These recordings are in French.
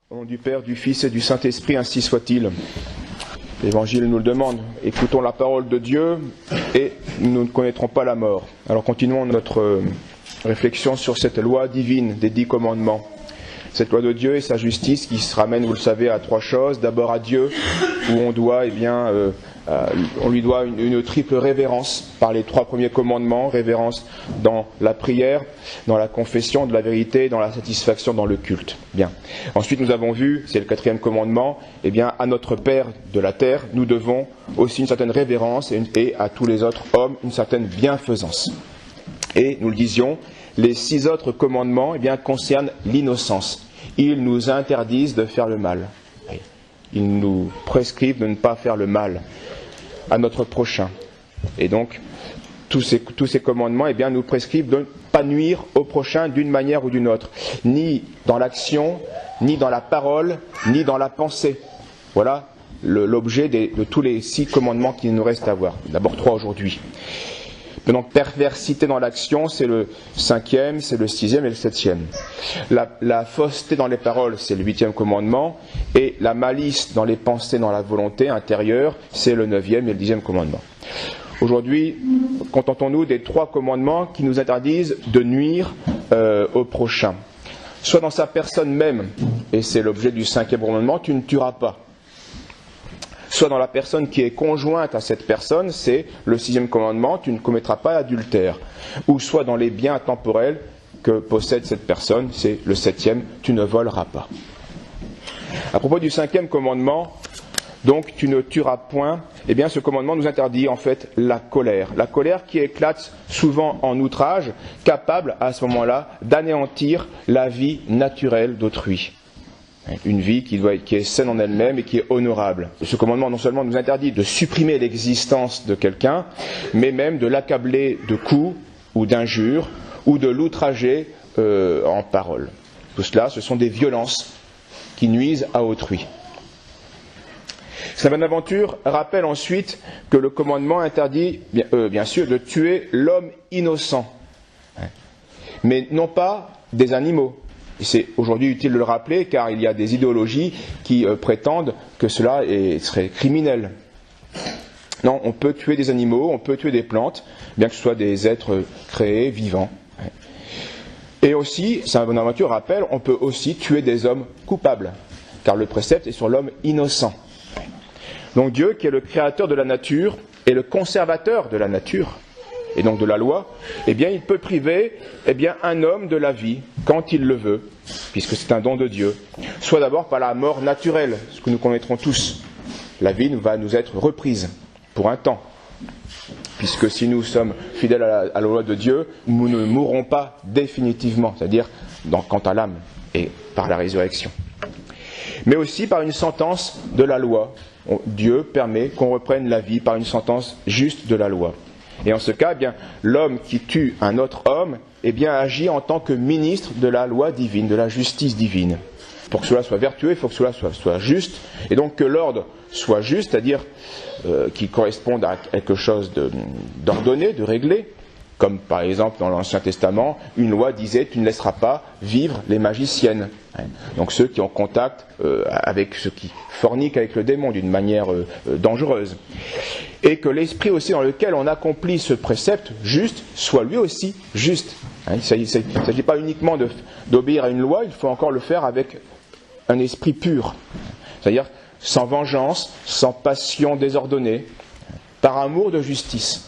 Au nom du Père, du Fils et du Saint-Esprit, ainsi soit-il. L'Évangile nous le demande. Écoutons la parole de Dieu et nous ne connaîtrons pas la mort. Alors continuons notre réflexion sur cette loi divine des 10 commandements. Cette loi de Dieu et sa justice qui se ramène, vous le savez, à 3 choses. D'abord à Dieu, où on doit, on lui doit une triple révérence par les 3 premiers commandements. Révérence dans la prière, dans la confession de la vérité, dans la satisfaction dans le culte. Bien. Ensuite, nous avons vu, c'est le 4e commandement, à notre Père de la terre, nous devons aussi une certaine révérence et à tous les autres hommes une certaine bienfaisance. Et nous le disions, les 6 autres commandements concernent l'innocence. Ils nous interdisent de faire le mal. Ils nous prescrivent de ne pas faire le mal à notre prochain. Et donc, tous ces commandements nous prescrivent de ne pas nuire au prochain d'une manière ou d'une autre, ni dans l'action, ni dans la parole, ni dans la pensée. Voilà l'objet de tous les 6 commandements qu'il nous reste à voir. D'abord 3 aujourd'hui. Donc, perversité dans l'action, c'est le 5e, c'est le 6e et le 7e. La fausseté dans les paroles, c'est le 8e commandement. Et la malice dans les pensées, dans la volonté intérieure, c'est le 9e et le 10e commandement. Aujourd'hui, contentons-nous des 3 commandements qui nous interdisent de nuire au prochain. Soit dans sa personne même, et c'est l'objet du 5e commandement, tu ne tueras pas. Soit dans la personne qui est conjointe à cette personne, c'est le 6e commandement, tu ne commettras pas adultère. Ou soit dans les biens temporels que possède cette personne, c'est le 7e, tu ne voleras pas. À propos du 5e commandement, donc tu ne tueras point, ce commandement nous interdit en fait la colère. La colère qui éclate souvent en outrage, capable à ce moment-là d'anéantir la vie naturelle d'autrui. Une vie qui est saine en elle-même et qui est honorable. Ce commandement non seulement nous interdit de supprimer l'existence de quelqu'un, mais même de l'accabler de coups ou d'injures ou de l'outrager en parole. Tout cela, ce sont des violences qui nuisent à autrui. Saint Bonaventure rappelle ensuite que le commandement interdit, bien sûr, de tuer l'homme innocent, mais non pas des animaux. C'est aujourd'hui utile de le rappeler car il y a des idéologies qui prétendent que cela serait criminel. Non, on peut tuer des animaux, on peut tuer des plantes, bien que ce soit des êtres créés, vivants. Et aussi, Saint Bonaventure rappelle, on peut aussi tuer des hommes coupables, car le précepte est sur l'homme innocent. Donc Dieu, qui est le créateur de la nature et le conservateur de la nature, et donc de la loi, il peut priver un homme de la vie quand il le veut, puisque c'est un don de Dieu. Soit d'abord par la mort naturelle, ce que nous connaîtrons tous. La vie va nous être reprise pour un temps, puisque si nous sommes fidèles à la loi de Dieu, nous ne mourrons pas définitivement, c'est-à-dire quant à l'âme et par la résurrection. Mais aussi par une sentence de la loi. Dieu permet qu'on reprenne la vie par une sentence juste de la loi. Et en ce cas, l'homme qui tue un autre homme, agit en tant que ministre de la loi divine, de la justice divine. Pour que cela soit vertueux, il faut que cela soit juste, et donc que l'ordre soit juste, c'est-à-dire qu'il corresponde à quelque chose d'ordonné, de réglé, comme par exemple dans l'Ancien Testament, une loi disait « tu ne laisseras pas vivre les magiciennes ». Donc ceux qui ont contact avec ceux qui forniquent avec le démon d'une manière dangereuse. Et que l'esprit aussi dans lequel on accomplit ce précepte juste soit lui aussi juste. Il ne s'agit pas uniquement d'obéir à une loi, il faut encore le faire avec un esprit pur. C'est-à-dire sans vengeance, sans passion désordonnée, par amour de justice.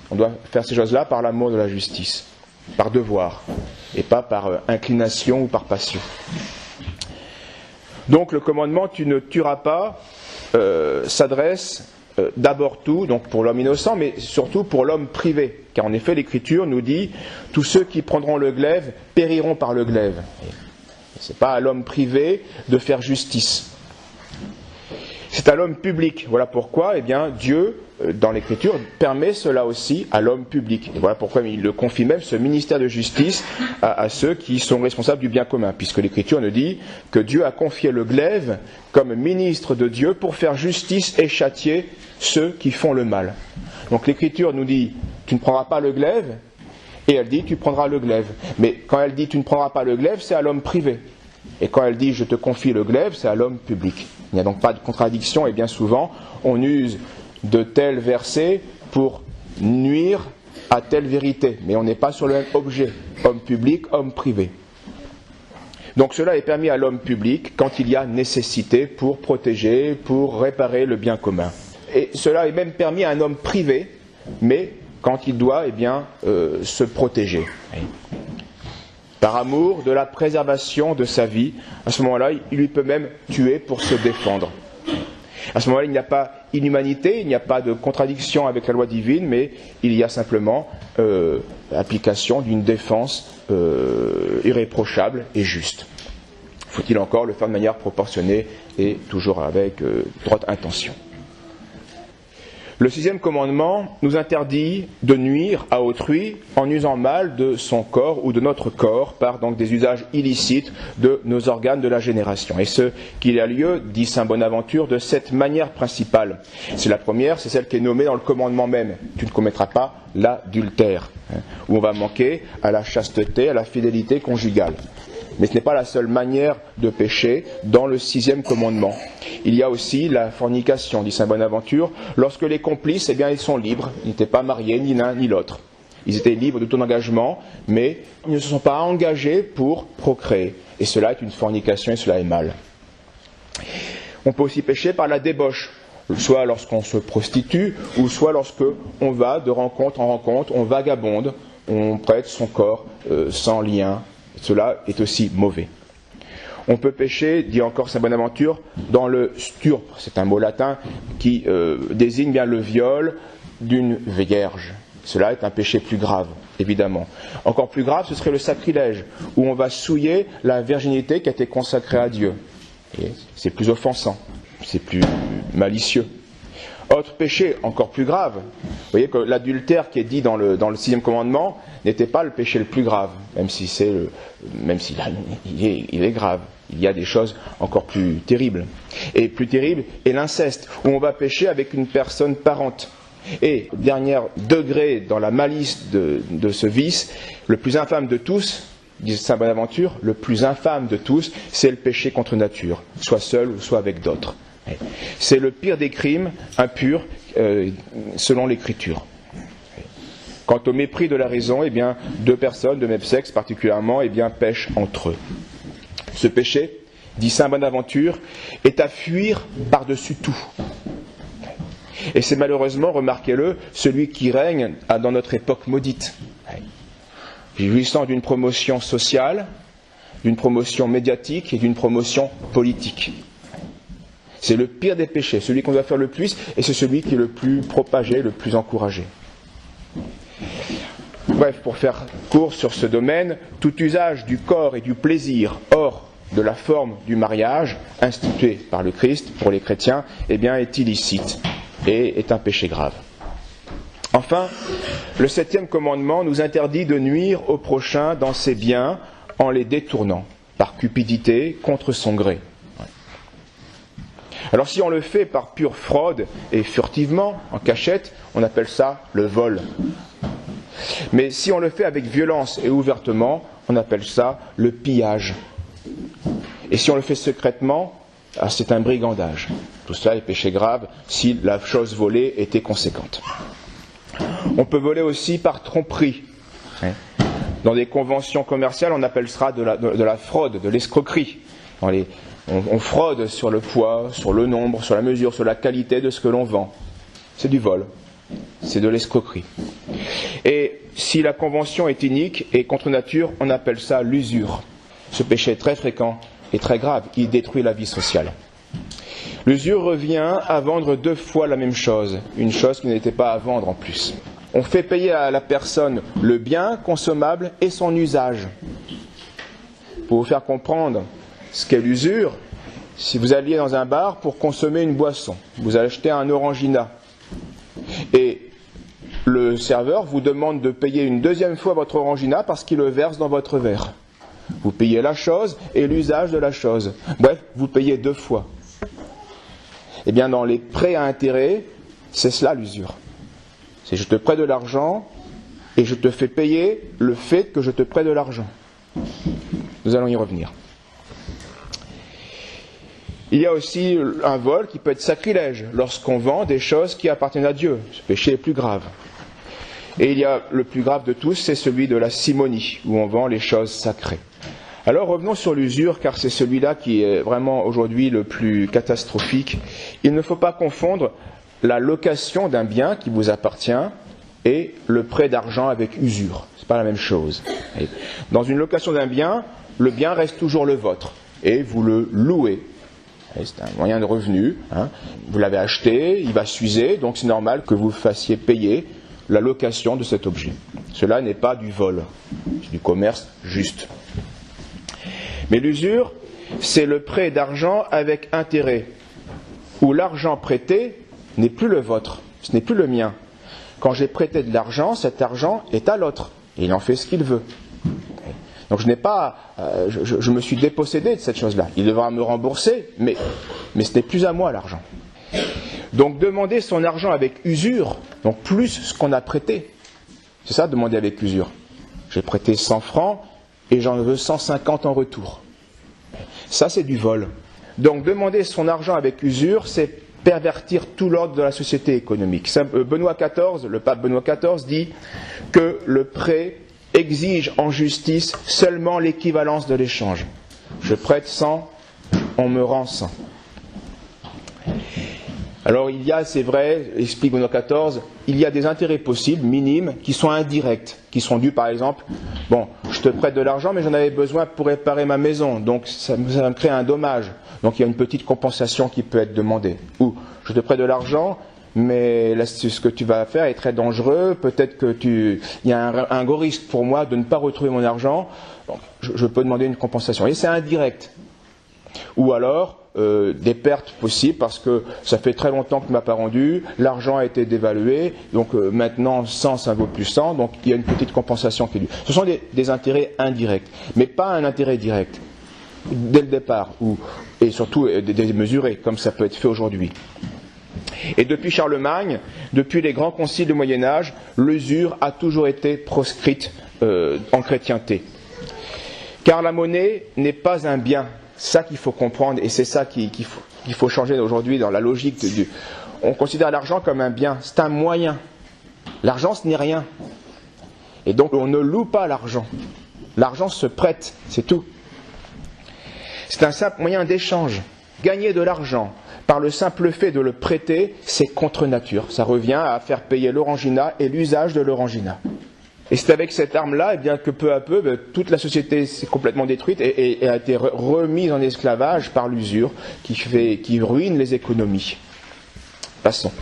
On doit faire ces choses-là par l'amour de la justice, par devoir, et pas par inclination ou par passion. Donc le commandement « tu ne tueras pas » s'adresse d'abord tout, donc pour l'homme innocent, mais surtout pour l'homme privé. Car en effet, l'Écriture nous dit « tous ceux qui prendront le glaive périront par le glaive ». Ce n'est pas à l'homme privé de faire justice. C'est à l'homme public. Voilà pourquoi Dieu, dans l'Écriture, permet cela aussi à l'homme public. Et voilà pourquoi il le confie même, ce ministère de justice, à ceux qui sont responsables du bien commun, puisque l'Écriture nous dit que Dieu a confié le glaive comme ministre de Dieu pour faire justice et châtier ceux qui font le mal. Donc l'Écriture nous dit « tu ne prendras pas le glaive » et elle dit « tu prendras le glaive ». Mais quand elle dit « tu ne prendras pas le glaive », c'est à l'homme privé. Et quand elle dit « je te confie le glaive », c'est à l'homme public. Il n'y a donc pas de contradiction et bien souvent, on use de tels versets pour nuire à telle vérité. Mais on n'est pas sur le même objet, homme public, homme privé. Donc cela est permis à l'homme public quand il y a nécessité pour protéger, pour réparer le bien commun. Et cela est même permis à un homme privé, mais quand il doit se protéger. Par amour de la préservation de sa vie, à ce moment-là, il lui peut même tuer pour se défendre. À ce moment-là, il n'y a pas inhumanité, il n'y a pas de contradiction avec la loi divine, mais il y a simplement l'application d'une défense irréprochable et juste. Faut-il encore le faire de manière proportionnée et toujours avec droite intention. Le 6e commandement nous interdit de nuire à autrui en usant mal de son corps ou de notre corps par donc des usages illicites de nos organes de la génération. Et ce qu'il a lieu, dit saint Bonaventure, de cette manière principale. C'est la première, c'est celle qui est nommée dans le commandement même. Tu ne commettras pas l'adultère, où on va manquer à la chasteté, à la fidélité conjugale. Mais ce n'est pas la seule manière de pécher dans le 6e commandement. Il y a aussi la fornication, dit saint Bonaventure, lorsque les complices, ils sont libres, ils n'étaient pas mariés ni l'un ni l'autre. Ils étaient libres de tout engagement, mais ils ne se sont pas engagés pour procréer. Et cela est une fornication et cela est mal. On peut aussi pécher par la débauche, soit lorsqu'on se prostitue, ou soit lorsqu'on va de rencontre en rencontre, on vagabonde, on prête son corps sans lien. Cela est aussi mauvais. On peut pécher, dit encore saint Bonaventure, dans le sturpre. C'est un mot latin qui désigne bien le viol d'une vierge. Cela est un péché plus grave, évidemment. Encore plus grave, ce serait le sacrilège, où on va souiller la virginité qui a été consacrée à Dieu. Et c'est plus offensant, c'est plus malicieux. Autre péché encore plus grave, vous voyez que l'adultère qui est dit dans le 6e commandement n'était pas le péché le plus grave, même s'il est grave. Il y a des choses encore plus terribles. Et plus terrible est l'inceste, où on va pécher avec une personne parente. Et, dernier degré dans la malice de ce vice, le plus infâme de tous, dit saint Bonaventure, le plus infâme de tous, c'est le péché contre nature, soit seul ou soit avec d'autres. C'est le pire des crimes impurs selon l'Écriture. Quant au mépris de la raison, deux personnes de même sexe particulièrement pêchent entre eux. Ce péché, dit saint Bonaventure, est à fuir par-dessus tout. Et c'est malheureusement, remarquez-le, celui qui règne dans notre époque maudite. Jouissant d'une promotion sociale, d'une promotion médiatique et d'une promotion politique. C'est le pire des péchés, celui qu'on doit faire le plus, et c'est celui qui est le plus propagé, le plus encouragé. Bref, pour faire court sur ce domaine, tout usage du corps et du plaisir hors de la forme du mariage, institué par le Christ pour les chrétiens, est illicite et est un péché grave. Enfin, le 7e commandement nous interdit de nuire au prochain dans ses biens en les détournant, par cupidité, contre son gré. Alors si on le fait par pure fraude et furtivement, en cachette, on appelle ça le vol. Mais si on le fait avec violence et ouvertement, on appelle ça le pillage. Et si on le fait secrètement, c'est un brigandage. Tout cela est péché grave si la chose volée était conséquente. On peut voler aussi par tromperie. Dans des conventions commerciales, on appelle ça de la fraude, de l'escroquerie. On fraude sur le poids, sur le nombre, sur la mesure, sur la qualité de ce que l'on vend. C'est du vol, c'est de l'escroquerie. Et si la convention est inique et contre nature, on appelle ça l'usure. Ce péché est très fréquent et très grave, il détruit la vie sociale. L'usure revient à vendre 2 fois la même chose, une chose qui n'était pas à vendre en plus. On fait payer à la personne le bien consommable et son usage. Pour vous faire comprendre ce qu'est l'usure, si vous alliez dans un bar pour consommer une boisson, vous achetez un Orangina, et le serveur vous demande de payer une 2e fois votre Orangina parce qu'il le verse dans votre verre. Vous payez la chose et l'usage de la chose. Bref, vous payez 2 fois. Dans les prêts à intérêt, c'est cela l'usure. C'est je te prête de l'argent et je te fais payer le fait que je te prête de l'argent. Nous allons y revenir. Il y a aussi un vol qui peut être sacrilège, lorsqu'on vend des choses qui appartiennent à Dieu. Ce péché est plus grave. Et il y a le plus grave de tous, c'est celui de la simonie, où on vend les choses sacrées. Alors revenons sur l'usure, car c'est celui-là qui est vraiment aujourd'hui le plus catastrophique. Il ne faut pas confondre la location d'un bien qui vous appartient et le prêt d'argent avec usure. Ce n'est pas la même chose. Dans une location d'un bien, le bien reste toujours le vôtre et vous le louez. C'est un moyen de revenu. Vous l'avez acheté, il va s'user, donc c'est normal que vous fassiez payer la location de cet objet. Cela n'est pas du vol, c'est du commerce juste. Mais l'usure, c'est le prêt d'argent avec intérêt, où l'argent prêté n'est plus le vôtre, ce n'est plus le mien. Quand j'ai prêté de l'argent, cet argent est à l'autre, et il en fait ce qu'il veut. Donc je me suis dépossédé de cette chose-là. Il devra me rembourser, mais ce n'est plus à moi l'argent. Donc demander son argent avec usure, donc plus ce qu'on a prêté. C'est ça, demander avec usure. J'ai prêté 100 francs et j'en veux 150 en retour. Ça, c'est du vol. Donc demander son argent avec usure, c'est pervertir tout l'ordre de la société économique. Benoît XIV, le pape Benoît XIV dit que le prêt exige en justice seulement l'équivalence de l'échange. Je prête 100, on me rend 100. Alors il y a, c'est vrai, explique Benoît XIV, il y a des intérêts possibles, minimes, qui sont indirects, qui sont dus par exemple, bon, je te prête de l'argent mais j'en avais besoin pour réparer ma maison, donc ça me crée un dommage, donc il y a une petite compensation qui peut être demandée. Ou, je te prête de l'argent, mais là, ce que tu vas faire est très dangereux, peut-être il y a un gros risque pour moi de ne pas retrouver mon argent, donc je peux demander une compensation. Et c'est indirect. Ou alors, des pertes possibles parce que ça fait très longtemps que tu ne m'as pas rendu, l'argent a été dévalué, donc maintenant 100 ça vaut plus 100, donc il y a une petite compensation qui est due. Ce sont des intérêts indirects, mais pas un intérêt direct, dès le départ, et surtout démesuré, comme ça peut être fait aujourd'hui. Et depuis Charlemagne, depuis les grands conciles du Moyen-Âge, l'usure a toujours été proscrite en chrétienté. Car la monnaie n'est pas un bien. C'est ça qu'il faut comprendre et c'est ça qu'il faut changer aujourd'hui dans la logique on considère l'argent comme un bien, c'est un moyen. L'argent ce n'est rien. Et donc on ne loue pas l'argent. L'argent se prête, c'est tout. C'est un simple moyen d'échange. Gagner de l'argent par le simple fait de le prêter, c'est contre nature. Ça revient à faire payer l'oranginat et l'usage de l'oranginat. Et c'est avec cette arme-là, que peu à peu, toute la société s'est complètement détruite et a été remise en esclavage par l'usure qui ruine les économies. Passons.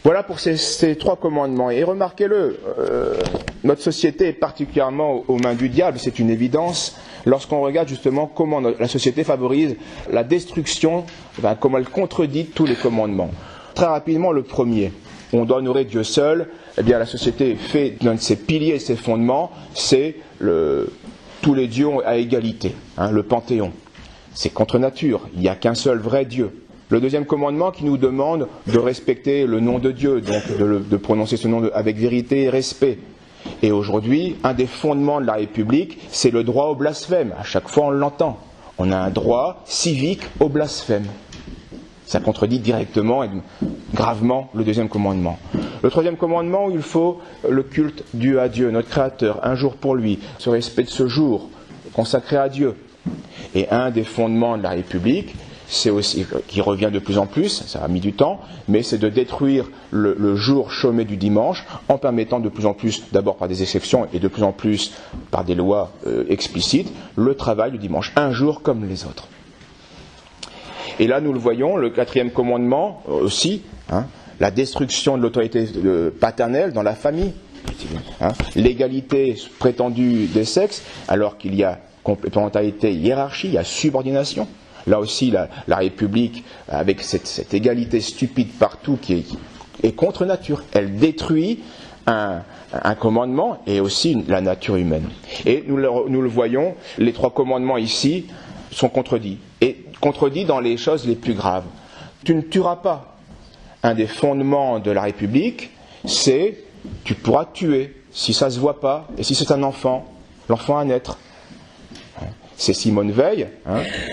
Voilà pour ces 3 commandements. Et remarquez-le, notre société est particulièrement aux mains du diable, c'est une évidence, lorsqu'on regarde justement comment la société favorise la destruction, comment elle contredit tous les commandements. Très rapidement, le premier. On doit honorer Dieu seul. Eh bien, la société fait l'un de ses piliers et ses fondements, c'est tous les dieux à égalité, le panthéon. C'est contre nature, il n'y a qu'un seul vrai Dieu. Le deuxième commandement qui nous demande de respecter le nom de Dieu, donc de prononcer ce nom avec vérité et respect. Et aujourd'hui, un des fondements de la République, c'est le droit au blasphème. À chaque fois, on l'entend. On a un droit civique au blasphème. Ça contredit directement et gravement le deuxième commandement. Le troisième commandement, il faut le culte dû à Dieu, notre Créateur, un jour pour lui, ce respect de ce jour, consacré à Dieu. Et un des fondements de la République, c'est aussi, qui revient de plus en plus, ça a mis du temps, mais c'est de détruire le jour chômé du dimanche en permettant de plus en plus, d'abord par des exceptions et de plus en plus par des lois explicites, le travail du dimanche, un jour comme les autres. Et là, nous le voyons, le 4e commandement aussi, la destruction de l'autorité paternelle dans la famille, l'égalité prétendue des sexes, alors qu'il y a complémentarité, hiérarchie, il y a subordination. Là aussi, la République, avec cette égalité stupide partout qui est contre nature, elle détruit un commandement et aussi la nature humaine. Et nous le voyons, les 3 commandements ici sont contredits. Et contredits dans les choses les plus graves. Tu ne tueras pas. Un des fondements de la République, c'est tu pourras tuer si ça ne se voit pas et si c'est un enfant, l'enfant à naître. c'est Simone Veil,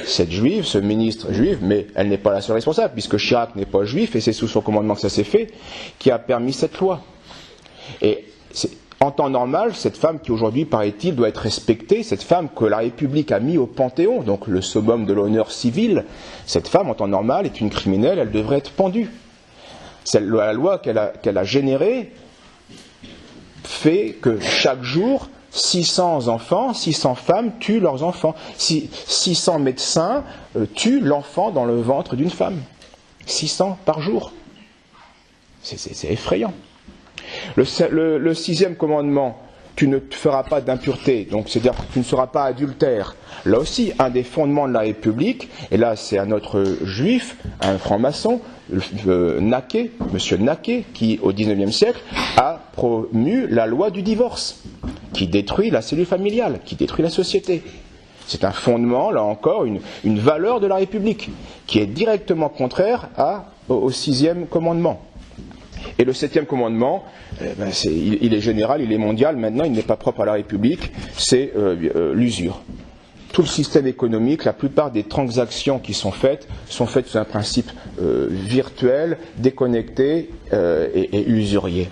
cette juive, ce ministre juif, mais elle n'est pas la seule responsable, puisque Chirac n'est pas juif, et c'est sous son commandement que ça s'est fait, qui a permis cette loi. Et en temps normal, cette femme qui aujourd'hui, paraît-il, doit être respectée, cette femme que la République a mis au Panthéon, donc le summum de l'honneur civil, cette femme, en temps normal, est une criminelle, elle devrait être pendue. La loi qu'elle a générée fait que chaque jour, 600 enfants, 600 femmes tuent leurs enfants. 600 médecins tuent l'enfant dans le ventre d'une femme. 600 par jour. C'est effrayant. Le 6e commandement, tu ne te feras pas d'impureté, donc c'est-à-dire que tu ne seras pas adultère. Là aussi, un des fondements de la République, et là c'est un autre juif, un franc-maçon, Naquet, monsieur Naquet, qui au XIXe siècle a promu la loi du divorce, qui détruit la cellule familiale, qui détruit la société. C'est un fondement, là encore, une valeur de la République, qui est directement contraire au 6e commandement. Et le 7e commandement, il est général, il est mondial, maintenant il n'est pas propre à la République, c'est l'usure. Tout le système économique, la plupart des transactions qui sont faites sous un principe virtuel, déconnecté et usurier.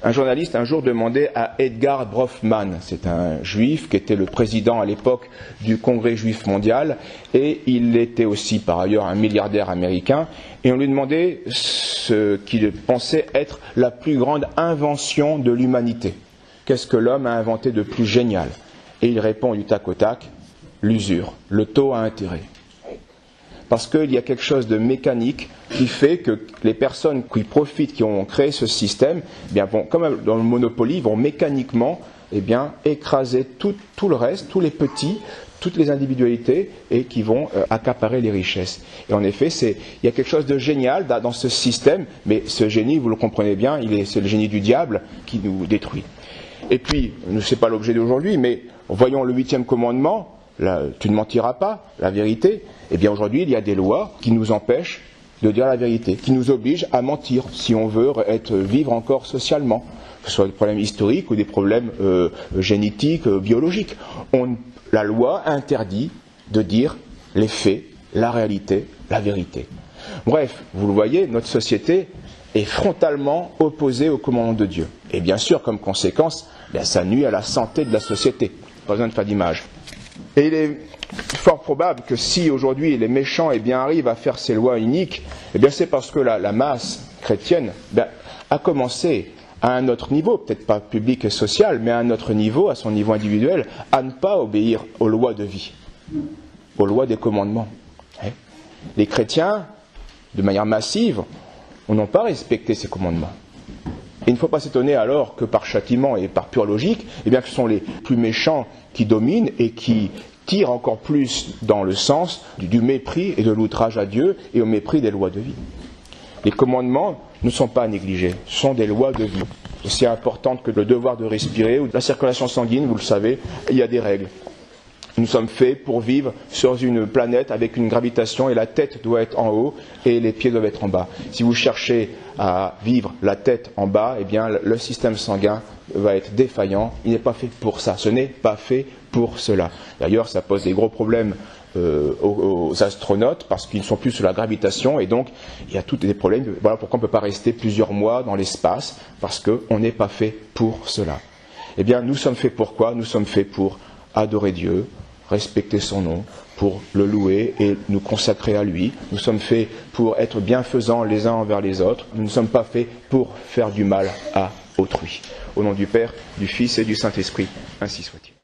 Un journaliste un jour demandait à Edgar Bronfman, c'est un juif qui était le président à l'époque du Congrès juif mondial, et il était aussi par ailleurs un milliardaire américain, et on lui demandait ce qu'il pensait être la plus grande invention de l'humanité. Qu'est-ce que l'homme a inventé de plus génial? Et il répond du tac au tac, l'usure, le taux à intérêt. Parce qu'il y a quelque chose de mécanique qui fait que les personnes qui profitent, qui ont créé ce système, vont, comme dans le Monopoly, vont mécaniquement écraser tout le reste, tous les petits, toutes les individualités, et qui vont accaparer les richesses. Et en effet, il y a quelque chose de génial dans ce système, mais ce génie, vous le comprenez bien, c'est le génie du diable qui nous détruit. Et puis, ce n'est pas l'objet d'aujourd'hui, mais voyons le 8e commandement, tu ne mentiras pas, la vérité. Eh bien aujourd'hui, il y a des lois qui nous empêchent de dire la vérité, qui nous obligent à mentir si on veut vivre encore socialement, que ce soit des problèmes historiques ou des problèmes génétiques, biologiques. La loi interdit de dire les faits, la réalité, la vérité. Bref, vous le voyez, notre société est frontalement opposée au commandement de Dieu. Et bien sûr, comme conséquence, ça nuit à la santé de la société. Pas besoin de faire d'image. Et il est fort probable que si aujourd'hui les méchants arrivent à faire ces lois iniques, c'est parce que la masse chrétienne a commencé à un autre niveau, peut-être pas public et social, mais à un autre niveau, à son niveau individuel, à ne pas obéir aux lois de vie, aux lois des commandements. Les chrétiens, de manière massive, n'ont pas respecté ces commandements. Et il ne faut pas s'étonner alors que par châtiment et par pure logique, que ce sont les plus méchants qui dominent et qui tirent encore plus dans le sens du mépris et de l'outrage à Dieu et au mépris des lois de vie. Les commandements ne sont pas à négliger, ce sont des lois de vie. Aussi importantes que le devoir de respirer ou la circulation sanguine, vous le savez, il y a des règles. Nous sommes faits pour vivre sur une planète avec une gravitation et la tête doit être en haut et les pieds doivent être en bas. Si vous cherchez à vivre la tête en bas, le système sanguin va être défaillant. Il n'est pas fait pour ça. Ce n'est pas fait pour cela. D'ailleurs, ça pose des gros problèmes aux astronautes parce qu'ils ne sont plus sous la gravitation et donc il y a tous des problèmes. Voilà pourquoi on ne peut pas rester plusieurs mois dans l'espace parce qu'on n'est pas fait pour cela. Nous sommes faits pour quoi? Nous sommes faits pour adorer Dieu, respecter son nom, pour le louer et nous consacrer à lui. Nous sommes faits pour être bienfaisants les uns envers les autres. Nous ne sommes pas faits pour faire du mal à autrui. Au nom du Père, du Fils et du Saint-Esprit, ainsi soit-il.